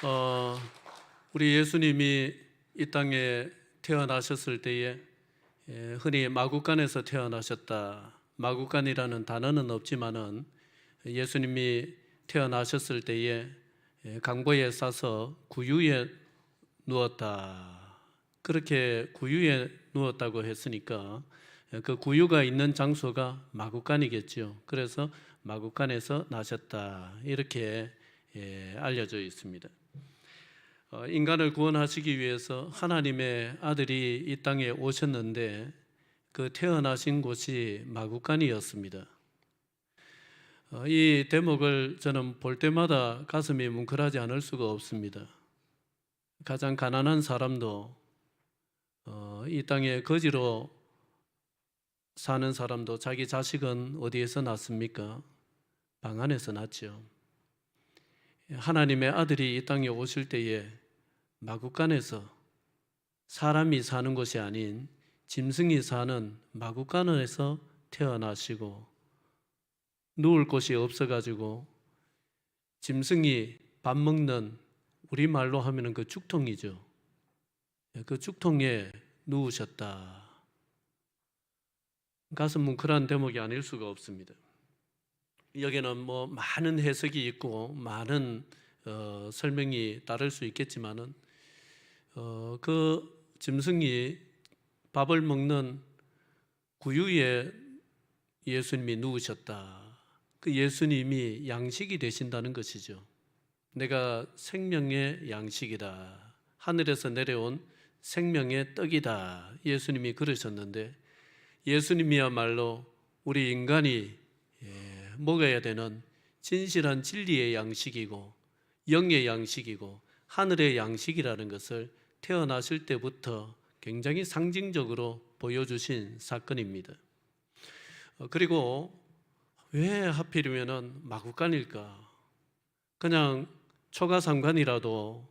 어, 우리 예수님이 이 땅에 태어나셨을 때에 흔히 마구간에서 태어나셨다. 마구간이라는 단어는 없지만은 예수님이 태어나셨을 때에 강보에 싸서 구유에 누웠다. 그렇게 구유에 누웠다고 했으니까 그 구유가 있는 장소가 마구간이겠죠. 그래서 마구간에서 나셨다. 이렇게 알려져 있습니다. 인간을 구원하시기 위해서 하나님의 아들이 이 땅에 오셨는데 그 태어나신 곳이 마구간이었습니다. 이 대목을 저는 볼 때마다 가슴이 뭉클하지 않을 수가 없습니다. 가장 가난한 사람도 이 땅에 거지로 사는 사람도 자기 자식은 어디에서 낳습니까? 방 안에서 낳죠. 하나님의 아들이 이 땅에 오실 때에 마구간에서 사람이 사는 곳이 아닌 짐승이 사는 마구간에서 태어나시고 누울 곳이 없어가지고 짐승이 밥 먹는 우리말로 하면 그 죽통이죠. 그 죽통에 누우셨다. 가슴 뭉클한 대목이 아닐 수가 없습니다. 여기는 뭐 많은 해석이 있고 많은 설명이 따를 수 있겠지만은 그 짐승이 밥을 먹는 구유에 예수님이 누우셨다. 그 예수님이 양식이 되신다는 것이죠. 내가 생명의 양식이다. 하늘에서 내려온 생명의 떡이다. 예수님이 그러셨는데 예수님이야말로 우리 인간이 먹어야 되는 진실한 진리의 양식이고 영의 양식이고 하늘의 양식이라는 것을 태어나실 때부터 굉장히 상징적으로 보여주신 사건입니다. 그리고 왜 하필이면 마구간일까? 그냥 초가삼간이라도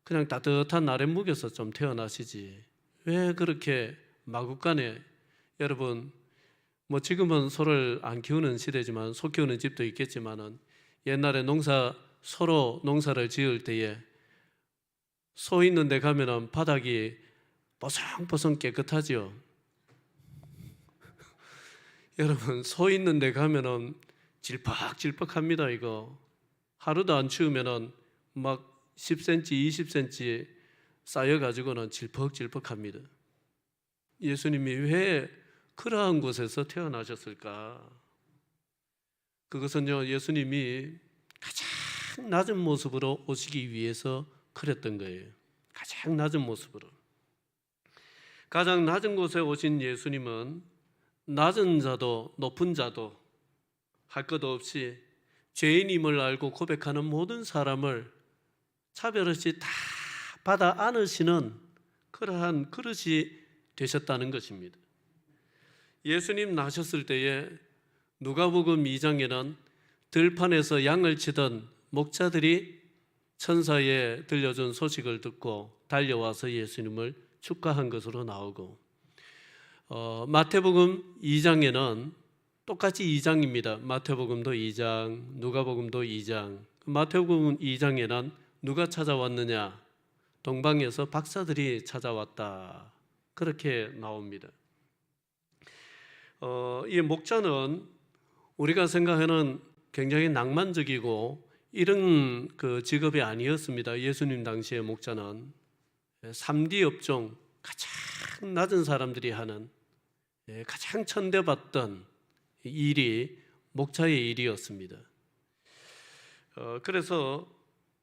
그냥 따뜻한 아랫목에서 좀 태어나시지 왜 그렇게 마구간에, 여러분 뭐 지금은 소를 안 키우는 시대지만 소 키우는 집도 있겠지만은 옛날에 서로 농사를 지을 때에 소 있는 데 가면은 바닥이 뽀송뽀송 깨끗하죠. 여러분 소 있는 데 가면은 질퍽질퍽합니다. 이거 하루도 안 치우면은 막 10cm, 20cm 쌓여가지고는 질퍽질퍽합니다. 예수님이 왜 그러한 곳에서 태어나셨을까? 그것은요, 예수님이 가장 낮은 모습으로 오시기 위해서 그랬던 거예요. 가장 낮은 모습으로. 가장 낮은 곳에 오신 예수님은 낮은 자도 높은 자도 할 것 없이 죄인임을 알고 고백하는 모든 사람을 차별 없이 다 받아 안으시는 그러한 그릇이 되셨다는 것입니다. 예수님 나셨을 때에 누가복음 2장에는 들판에서 양을 치던 목자들이 천사에 들려준 소식을 듣고 달려와서 예수님을 축하한 것으로 나오고 마태복음 2장에는 똑같이 2장입니다. 마태복음도 2장, 누가복음도 2장. 마태복음 2장에는 누가 찾아왔느냐? 동방에서 박사들이 찾아왔다. 그렇게 나옵니다. 이 목자는 우리가 생각하는 굉장히 낭만적이고 이런 그 직업이 아니었습니다. 예수님 당시의 목자는 3D 업종, 가장 낮은 사람들이 하는 가장 천대받던 일이 목자의 일이었습니다. 그래서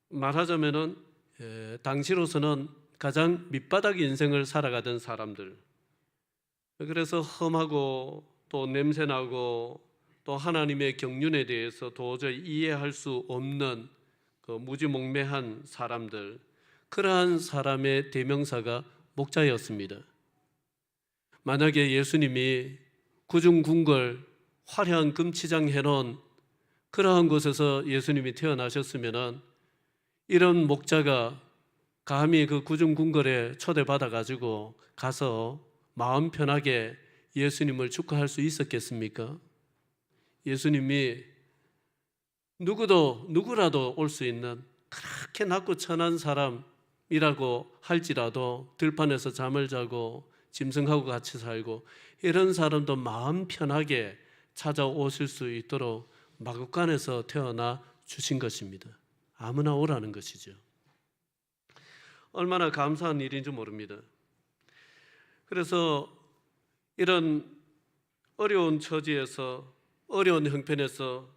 말하자면은 당시로서는 가장 밑바닥 인생을 살아가던 사람들, 그래서 험하고 또 냄새나고 또 하나님의 경륜에 대해서 도저히 이해할 수 없는 그 무지몽매한 사람들, 그러한 사람의 대명사가 목자였습니다. 만약에 예수님이 구중궁궐 화려한 금치장 해놓은 그러한 곳에서 예수님이 태어나셨으면 이런 목자가 감히 그 구중궁궐에 초대받아가지고 가서 마음 편하게 예수님을 축하할 수 있었겠습니까? 예수님이 누구라도 올 수 있는 착해 낮고 천한 사람이라고 할지라도 들판에서 잠을 자고 짐승하고 같이 살고 이런 사람도 마음 편하게 찾아오실 수 있도록 마국간에서 태어나 주신 것입니다. 아무나 오라는 것이죠. 얼마나 감사한 일인지 모릅니다. 그래서 이런 어려운 처지에서, 어려운 형편에서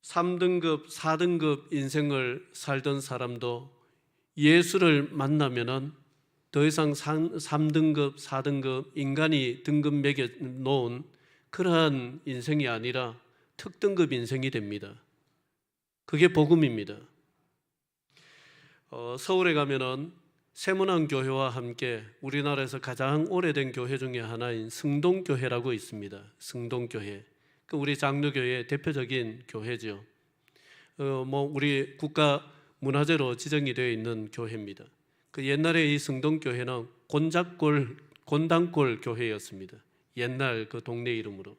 3등급, 4등급 인생을 살던 사람도 예수를 만나면은 더 이상 3등급, 4등급 인간이 등급 매겨 놓은 그러한 인생이 아니라 특등급 인생이 됩니다. 그게 복음입니다. 서울에 가면은 세문안교회와 함께 우리나라에서 가장 오래된 교회 중에 하나인 승동교회라고 있습니다. 승동교회. 우리 장로교회의 대표적인 교회죠. 우리 국가 문화재로 지정이 되어 있는 교회입니다. 그 옛날에 이 승동교회는 곤단골 교회였습니다. 옛날 그 동네 이름으로.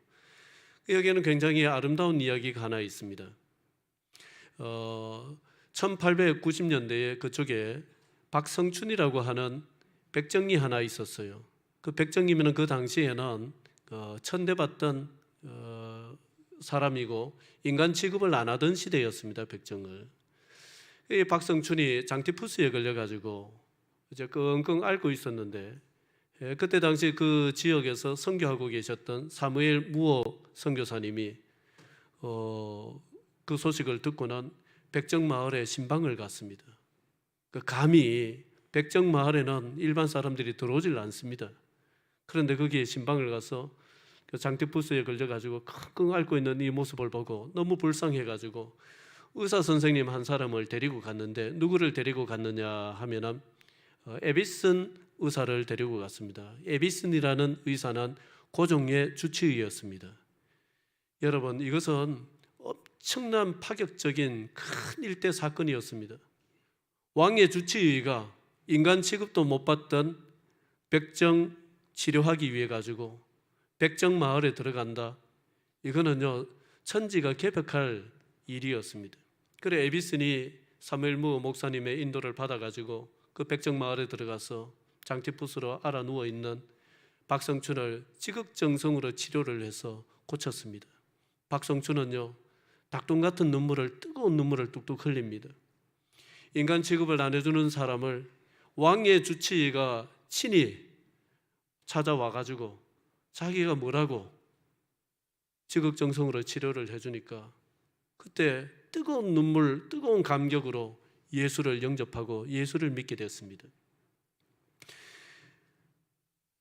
여기에는 굉장히 아름다운 이야기가 하나 있습니다. 1890년대에 그쪽에 박성춘이라고 하는 백정리 하나 있었어요. 그 백정리면 그 당시에는 천대받던 사람이고 인간 취급을 안 하던 시대였습니다. 백정을. 이 박성춘이 장티푸스에 걸려가지고 이제 끙끙 앓고 있었는데, 그때 당시 그 지역에서 선교하고 계셨던 사무엘 무어 선교사님이 그 소식을 듣고는 백정마을에 신방을 갔습니다. 감히 백정마을에는 일반 사람들이 들어오질 않습니다. 그런데 거기에 신방을 가서 장티푸스에 걸려가지고 끙끙 앓고 있는 이 모습을 보고 너무 불쌍해가지고 의사 선생님 한 사람을 데리고 갔는데, 누구를 데리고 갔느냐 하면은 에비슨 의사를 데리고 갔습니다. 에비슨이라는 의사는 고종의 주치의였습니다. 여러분, 이것은 엄청난 파격적인 큰 일대 사건이었습니다. 왕의 주치의가 인간 취급도 못 받던 백정 치료하기 위해 가지고 백정 마을에 들어간다. 이거는요, 천지가 개벽할 일이었습니다. 그래 에비슨이 사무엘 무어 목사님의 인도를 받아가지고 그 백정 마을에 들어가서 장티푸스로 알아 누워 있는 박성춘을 지극정성으로 치료를 해서 고쳤습니다. 박성춘은요, 닭똥 같은 뜨거운 눈물을 뚝뚝 흘립니다. 인간 취급을 안 해주는 사람을 왕의 주치의가 친히 찾아와가지고 자기가 뭐라고 지극정성으로 치료를 해주니까 그때 뜨거운 눈물, 뜨거운 감격으로 예수를 영접하고 예수를 믿게 됐습니다.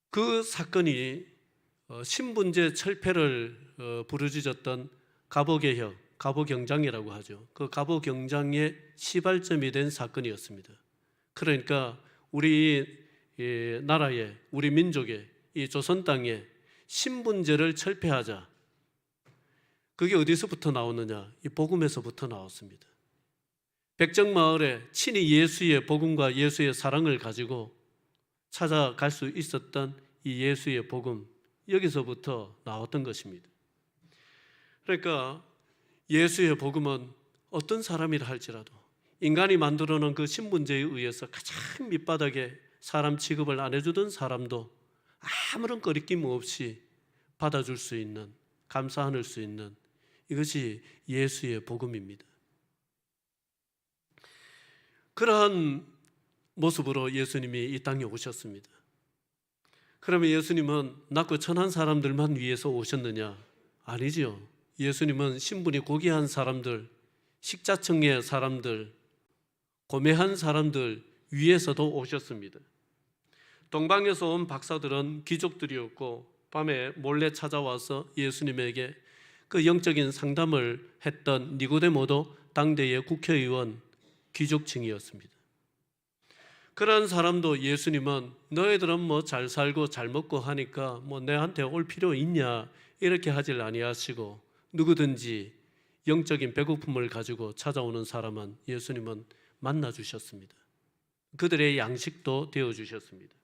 그 사건이 신분제 철폐를 부르짖었던 갑오개혁, 갑오경장이라고 하죠. 그 갑오경장의 시발점이 된 사건이었습니다. 그러니까 우리 나라에, 우리 민족에, 이 조선 땅에 신분제를 철폐하자. 그게 어디서부터 나오느냐? 이 복음에서부터 나왔습니다. 백정마을에 친히 예수의 복음과 예수의 사랑을 가지고 찾아갈 수 있었던 이 예수의 복음, 여기서부터 나왔던 것입니다. 그러니까 예수의 복음은 어떤 사람이라 할지라도 인간이 만들어 놓은 그 신분제에 의해서 가장 밑바닥에 사람 취급을 안 해주던 사람도 아무런 거리낌 없이 받아줄 수 있는, 감사 안을 수 있는, 이것이 예수의 복음입니다. 그러한 모습으로 예수님이 이 땅에 오셨습니다. 그러면 예수님은 낮고 천한 사람들만 위해서 오셨느냐? 아니죠. 예수님은 신분이 고귀한 사람들, 식자층의 사람들, 고매한 사람들 위해서도 오셨습니다. 동방에서 온 박사들은 귀족들이었고 밤에 몰래 찾아와서 예수님에게 그 영적인 상담을 했던 니고데모도 당대의 국회의원, 귀족층이었습니다. 그런 사람도 예수님은 너희들은 뭐 잘 살고 잘 먹고 하니까 뭐 내한테 올 필요 있냐 이렇게 하질 아니하시고, 누구든지 영적인 배고픔을 가지고 찾아오는 사람은 예수님은 만나 주셨습니다. 그들의 양식도 되어 주셨습니다.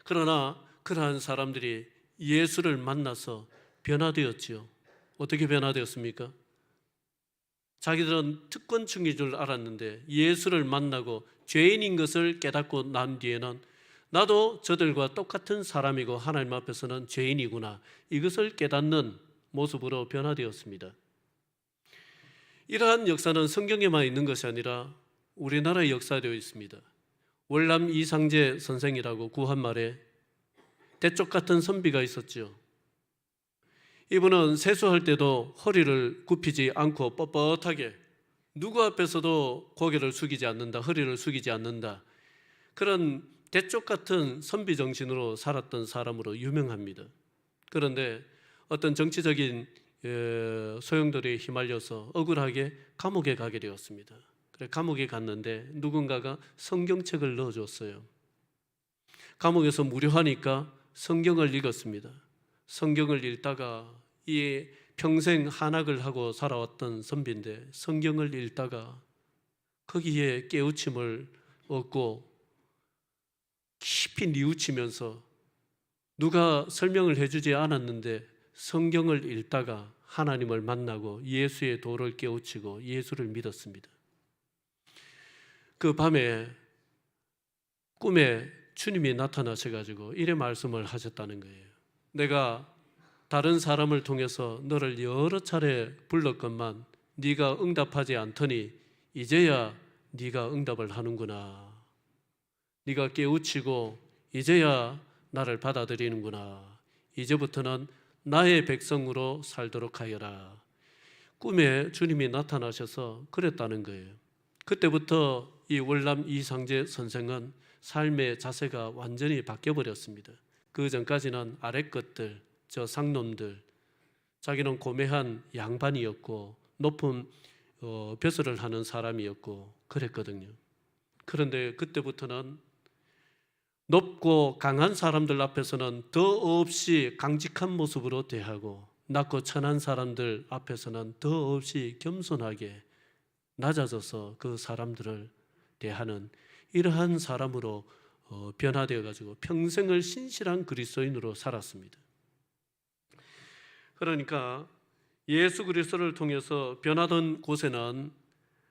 그러나 그러한 사람들이 예수를 만나서 변화되었지요. 어떻게 변화되었습니까? 자기들은 특권층인 줄 알았는데 예수를 만나고 죄인인 것을 깨닫고 난 뒤에는 나도 저들과 똑같은 사람이고 하나님 앞에서는 죄인이구나, 이것을 깨닫는 모습으로 변화되었습니다. 이러한 역사는 성경에만 있는 것이 아니라 우리나라의 역사되어 있습니다. 월남 이상제 선생이라고 구한말에 대쪽 같은 선비가 있었죠. 이분은 세수할 때도 허리를 굽히지 않고 뻣뻣하게, 누구 앞에서도 고개를 숙이지 않는다, 허리를 숙이지 않는다, 그런 대쪽 같은 선비 정신으로 살았던 사람으로 유명합니다. 그런데 어떤 정치적인 소용돌이에 휘말려서 억울하게 감옥에 가게 되었습니다. 그래, 감옥에 갔는데 누군가가 성경책을 넣어줬어요. 감옥에서 무료하니까 성경을 읽었습니다. 성경을 읽다가, 이 평생 한학을 하고 살아왔던 선비인데 성경을 읽다가 거기에 깨우침을 얻고 깊이 뉘우치면서, 누가 설명을 해주지 않았는데 성경을 읽다가 하나님을 만나고 예수의 도를 깨우치고 예수를 믿었습니다. 그 밤에 꿈에 주님이 나타나셔가지고 이래 말씀을 하셨다는 거예요. 내가 다른 사람을 통해서 너를 여러 차례 불렀건만 네가 응답하지 않더니 이제야 네가 응답을 하는구나. 네가 깨우치고 이제야 나를 받아들이는구나. 이제부터는 나의 백성으로 살도록 하여라. 꿈에 주님이 나타나셔서 그랬다는 거예요. 그때부터 이 월남 이상제 선생은 삶의 자세가 완전히 바뀌어버렸습니다. 그 전까지는 아랫 것들, 저 상놈들, 자기는 고매한 양반이었고 높은 벼슬을 하는 사람이었고 그랬거든요. 그런데 그때부터는 높고 강한 사람들 앞에서는 더없이 강직한 모습으로 대하고, 낮고 천한 사람들 앞에서는 더없이 겸손하게 낮아져서 그 사람들을 대하는 이러한 사람으로 변화되어 가지고 평생을 신실한 그리스도인으로 살았습니다. 그러니까 예수 그리스도를 통해서 변하던 곳에는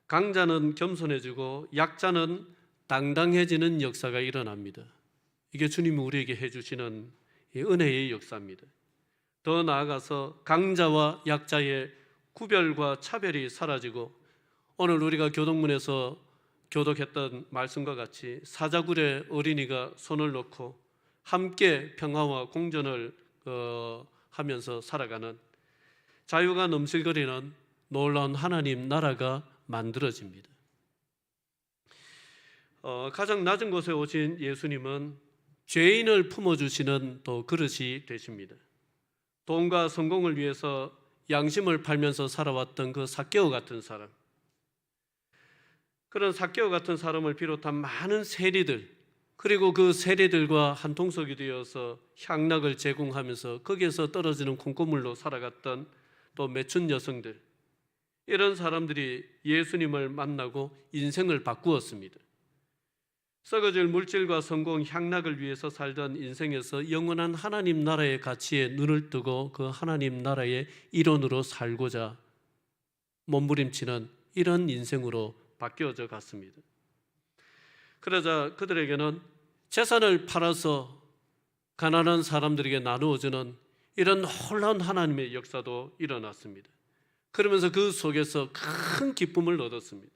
강자는 겸손해지고 약자는 당당해지는 역사가 일어납니다. 이게 주님이 우리에게 해주시는 은혜의 역사입니다. 더 나아가서 강자와 약자의 구별과 차별이 사라지고, 오늘 우리가 교동문에서 교독했던 말씀과 같이 사자굴에 어린이가 손을 놓고 함께 평화와 공존을 하면서 살아가는, 자유가 넘실거리는 놀라운 하나님 나라가 만들어집니다. 가장 낮은 곳에 오신 예수님은 죄인을 품어주시는 또 그릇이 되십니다. 돈과 성공을 위해서 양심을 팔면서 살아왔던 그 삭개오 같은 사람, 그런 삭개오 같은 사람을 비롯한 많은 세리들, 그리고 그 세리들과 한 통속이 되어서 향락을 제공하면서 거기에서 떨어지는 콩고물로 살아갔던 또 매춘 여성들, 이런 사람들이 예수님을 만나고 인생을 바꾸었습니다. 썩어질 물질과 성공, 향락을 위해서 살던 인생에서 영원한 하나님 나라의 가치에 눈을 뜨고 그 하나님 나라의 일원으로 살고자 몸부림치는 이런 인생으로 바뀌어져 갔습니다. 그러자 그들에게는 재산을 팔아서 가난한 사람들에게 나누어주는 이런 놀라운 하나님의 역사도 일어났습니다. 그러면서 그 속에서 큰 기쁨을 얻었습니다.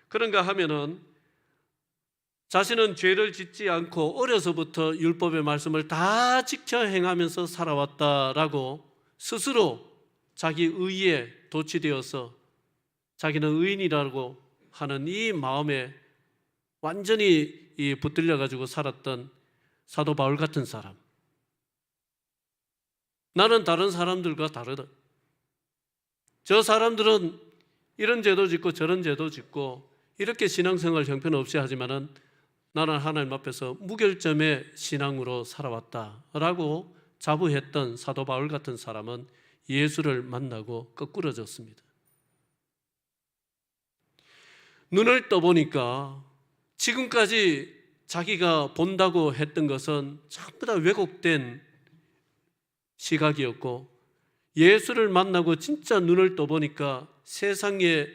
그런가 하면은 자신은 죄를 짓지 않고 어려서부터 율법의 말씀을 다 지켜 행하면서 살아왔다라고 스스로 자기 의에 도취되어서 자기는 의인이라고 하는 이 마음에 완전히 붙들려 가지고 살았던 사도 바울 같은 사람, 나는 다른 사람들과 다르다. 저 사람들은 이런 죄도 짓고 저런 죄도 짓고 이렇게 신앙생활 형편없이 하지만은 나는 하나님 앞에서 무결점의 신앙으로 살아왔다라고 자부했던 사도 바울 같은 사람은 예수를 만나고 거꾸러졌습니다. 눈을 떠보니까 지금까지 자기가 본다고 했던 것은 전부 다 왜곡된 시각이었고 예수를 만나고 진짜 눈을 떠보니까 세상에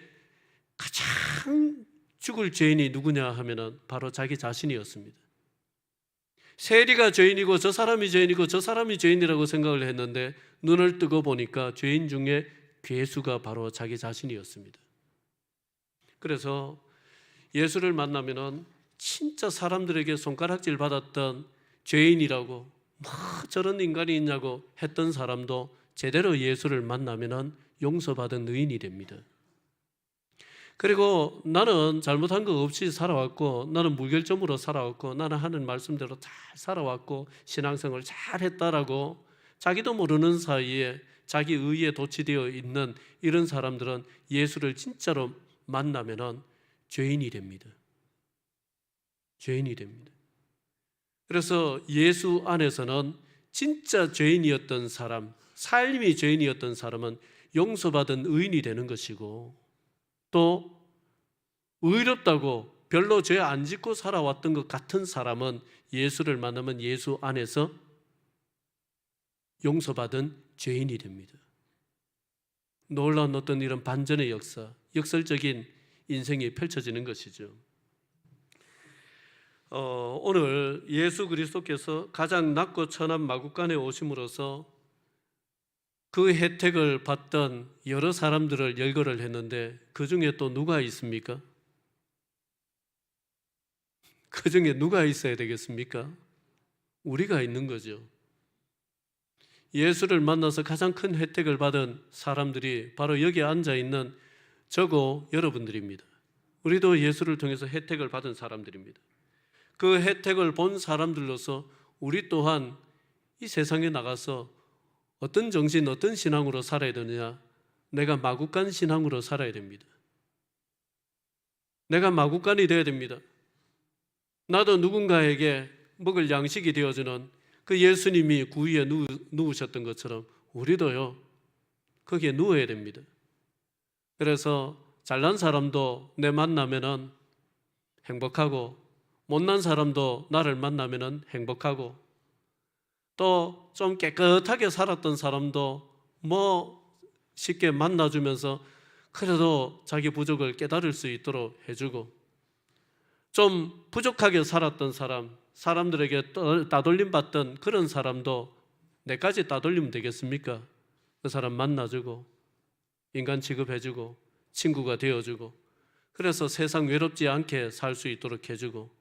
가장 죽을 죄인이 누구냐 하면은 바로 자기 자신이었습니다. 세리가 죄인이고 저 사람이 죄인이고 저 사람이 죄인이라고 생각을 했는데 눈을 뜨고 보니까 죄인 중에 괴수가 바로 자기 자신이었습니다. 그래서 예수를 만나면은 진짜 사람들에게 손가락질 받았던 죄인이라고 뭐 저런 인간이 있냐고 했던 사람도 제대로 예수를 만나면은 용서받은 의인이 됩니다. 그리고 나는 잘못한 거 없이 살아왔고, 나는 무결점으로 살아왔고, 나는 하는 말씀대로 잘 살아왔고 신앙생활 잘 했다라고 자기도 모르는 사이에 자기 의에 도취되어 있는 이런 사람들은 예수를 진짜로 만나면은 죄인이 됩니다. 죄인이 됩니다. 그래서 예수 안에서는 진짜 죄인이었던 사람, 삶이 죄인이었던 사람은 용서받은 의인이 되는 것이고, 또 의롭다고 별로 죄 안 짓고 살아왔던 것 같은 사람은 예수를 만나면 예수 안에서 용서받은 죄인이 됩니다. 놀라운 어떤 이런 반전의 역사, 역설적인 인생이 펼쳐지는 것이죠. 오늘 예수 그리스도께서 가장 낮고 천한 마구간에 오심으로써 그 혜택을 받던 여러 사람들을 열거를 했는데 그 중에 또 누가 있습니까? 그 중에 누가 있어야 되겠습니까? 우리가 있는 거죠. 예수를 만나서 가장 큰 혜택을 받은 사람들이 바로 여기 앉아 있는 저고 여러분들입니다. 우리도 예수를 통해서 혜택을 받은 사람들입니다. 그 혜택을 본 사람들로서 우리 또한 이 세상에 나가서 어떤 정신, 어떤 신앙으로 살아야 되느냐? 내가 마구간 신앙으로 살아야 됩니다. 내가 마구간이 되어야 됩니다. 나도 누군가에게 먹을 양식이 되어주는 그 예수님이 구위에 누우셨던 것처럼 우리도요, 거기에 누워야 됩니다. 그래서 잘난 사람도 내 만나면은 행복하고, 못난 사람도 나를 만나면은 행복하고, 또 좀 깨끗하게 살았던 사람도 뭐 쉽게 만나주면서 그래도 자기 부족을 깨달을 수 있도록 해주고, 좀 부족하게 살았던 사람, 사람들에게 따돌림 받던 그런 사람도 내까지 따돌리면 되겠습니까? 그 사람 만나주고 인간 취급해주고 친구가 되어주고, 그래서 세상 외롭지 않게 살 수 있도록 해주고,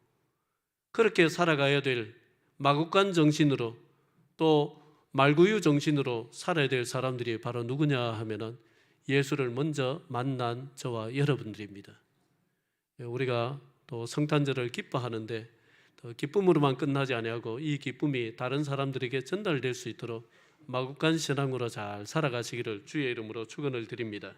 그렇게 살아가야 될 마구간 정신으로 또 말구유 정신으로 살아야 될 사람들이 바로 누구냐 하면은 예수를 먼저 만난 저와 여러분들입니다. 우리가 또 성탄절을 기뻐하는데 더 기쁨으로만 끝나지 아니하고 이 기쁨이 다른 사람들에게 전달될 수 있도록 마구간 신앙으로 잘 살아가시기를 주의 이름으로 축원을 드립니다.